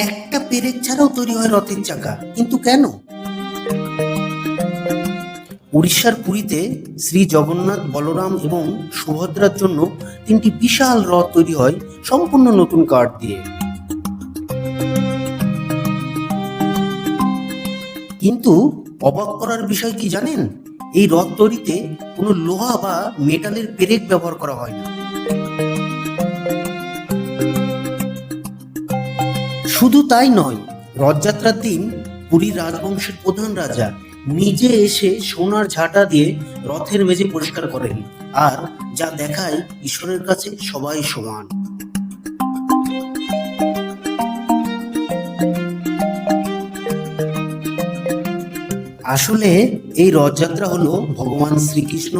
একটা পেরেক ছাড়াও তৈরি হয় রথের চাকা, কিন্তু কেন? উড়িষ্যার পুরীতে শ্রী জগন্নাথ, বলরাম এবং সুভদ্রার জন্য তিনটি বিশাল রথ তৈরি হয় সম্পূর্ণ নতুন কাঠ দিয়ে। কিন্তু অবাক করার বিষয় কি জানেন? এই রথ তৈরিতে কোনো লোহা বা মেটালের পেরেক ব্যবহার করা হয় না। শুধু তাই নয়, রথযাত্রার দিন পুরীর রাজবংশের প্রধান রাজা নিজে এসে সোনার ঝাঁটা দিয়ে রথের মেঝে পরিষ্কার করেন, আর যা দেখায় ঈশ্বরের কাছে সবাই সমান। আসলে এই রথযাত্রা হলো ভগবান শ্রীকৃষ্ণ,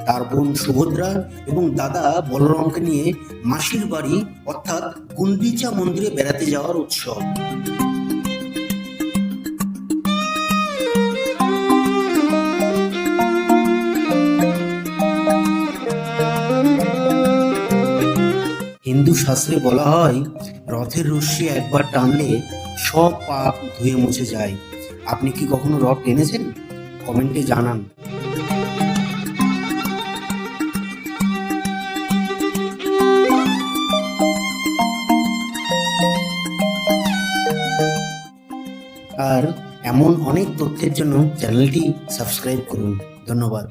তার বোন সুভদ্রা এবং দাদা বলরামকে নিয়ে মাসির বাড়ি অর্থাৎ গুন্ডিচা মন্দিরে বেড়াতে যাওয়ার উৎসব। হিন্দু শাস্ত্রে বলা হয়, রথের রশ্মি একবার টানলে সব পাপ ধুয়ে মুছে যায়। আপনি কি কখনো রথ টেনেছেন? কমেন্টে জানান। আর এমন অনেক তথ্যের জন্য চ্যানেলটি সাবস্ক্রাইব করুন। ধন্যবাদ।